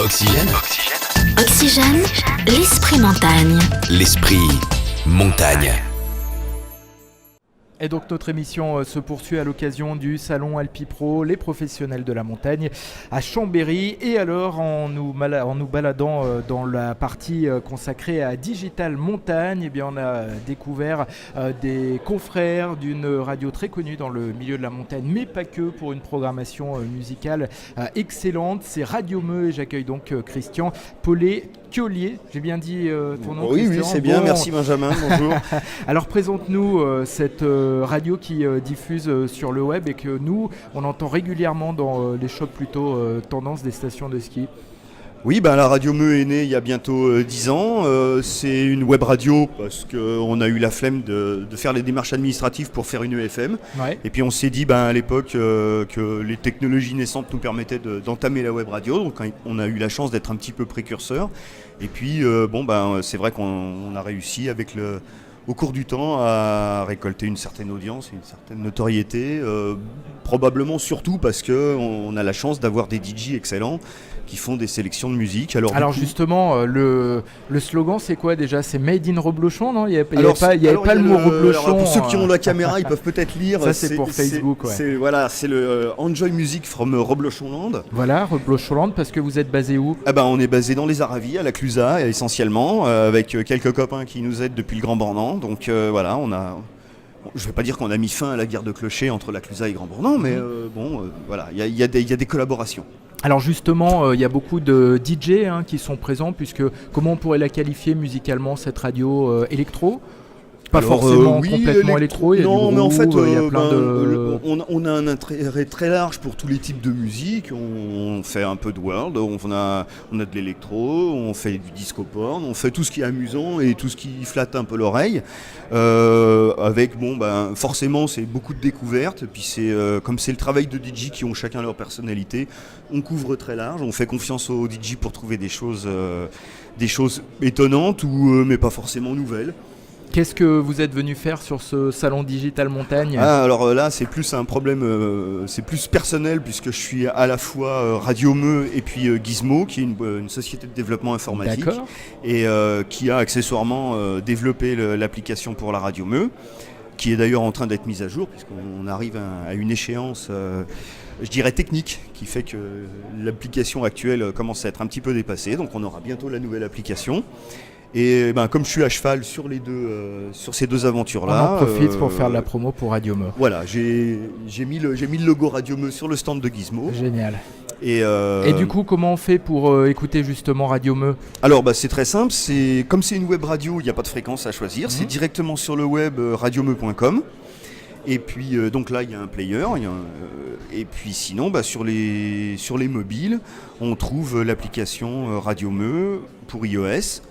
Oxygène. Oxygène, l'esprit montagne. L'esprit montagne. Et donc notre émission se poursuit à l'occasion du salon Alpipro, les professionnels de la montagne à Chambéry. Et alors en nous baladant dans la partie consacrée à Digital Montagne, eh bien, on a découvert des confrères d'une radio très connue dans le milieu de la montagne, mais pas que, pour une programmation musicale excellente. C'est Radio Meux et j'accueille donc Christian Paulet-Thiolier. J'ai bien dit ton nom, Oui, Christian? oui, c'est bien. Bon. Merci Benjamin, bonjour. Alors présente-nous cette radio qui diffuse sur le web et que nous, on entend régulièrement dans les shows plutôt tendance des stations de ski. Oui, la Radio Meux est née il y a bientôt 10 ans. C'est une web radio parce qu'on a eu la flemme de faire les démarches administratives pour faire une EFM. Ouais. Et puis on s'est dit à l'époque que les technologies naissantes nous permettaient d'entamer la web radio. Donc on a eu la chance d'être un petit peu précurseur. Et puis c'est vrai qu'on a réussi au cours du temps à récolter une certaine audience, une certaine notoriété, probablement surtout parce qu'on a la chance d'avoir des DJ excellents qui font des sélections de musique. Alors justement, le slogan c'est quoi déjà? C'est Made in Reblochon, non? Il n'y avait pas le mot Reblochon. Pour ceux qui ont la caméra, ils peuvent peut-être lire. Ça c'est pour Facebook. C'est le Enjoy Music from Reblochonland. Voilà, Reblochonland, parce que vous êtes basé où? On est basé dans les Aravis, à la Clusaz essentiellement, avec quelques copains qui nous aident depuis le Grand Bornand. Donc on a... Je ne vais pas dire qu'on a mis fin à la guerre de clochers entre la Clusaz et Grand Bornand, mais il y a des collaborations. Alors justement, il y a beaucoup de DJ qui sont présents, puisque comment on pourrait la qualifier musicalement, cette radio électro? Pas forcément complètement électro, il y a non, du mais en fait, il y a plein de... on a un intérêt très large pour tous les types de musique. On fait un peu de world, on a de l'électro, on fait du disco porn, on fait tout ce qui est amusant et tout ce qui flatte un peu l'oreille. Forcément, c'est beaucoup de découvertes. Et puis comme c'est le travail de DJ qui ont chacun leur personnalité, on couvre très large. On fait confiance aux DJ pour trouver des choses étonnantes mais pas forcément nouvelles. Qu'est-ce que vous êtes venu faire sur ce salon Digital Montagne? Alors là, c'est plus un problème, c'est plus personnel, puisque je suis à la fois Radio Meux et puis Gizmo, qui est une société de développement informatique. D'accord. Et qui a accessoirement développé l'application pour la Radio Meux, qui est d'ailleurs en train d'être mise à jour, puisqu'on arrive à une échéance, je dirais technique, qui fait que l'application actuelle commence à être un petit peu dépassée. Donc on aura bientôt la nouvelle application. Et comme je suis à cheval sur ces deux aventures-là... On en profite pour faire de la promo pour Radio Meux. Voilà, j'ai mis le logo Radio Meux sur le stand de Gizmo. Génial. Et du coup, comment on fait pour écouter justement Radio Meux? Alors c'est très simple, comme c'est une web radio, il n'y a pas de fréquence à choisir, c'est directement sur le web radiomeux.com. Et puis donc là il y a un player, et puis sinon sur les mobiles, on trouve l'application Radio Meux pour iOS.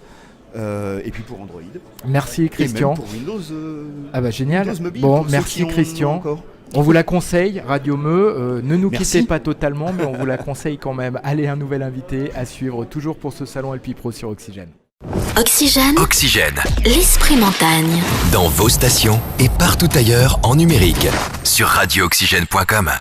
Et puis pour Android. Merci Christian. Et même pour Windows. Génial. Windows Mobile, bon, merci Christian. On vous la conseille, Radio Meux. Ne nous quittez pas totalement, mais on vous la conseille quand même. Allez, un nouvel invité à suivre, toujours pour ce salon Alpipro sur Oxygène. Oxygène. L'esprit montagne. Dans vos stations et partout ailleurs en numérique. Sur radiooxygène.com.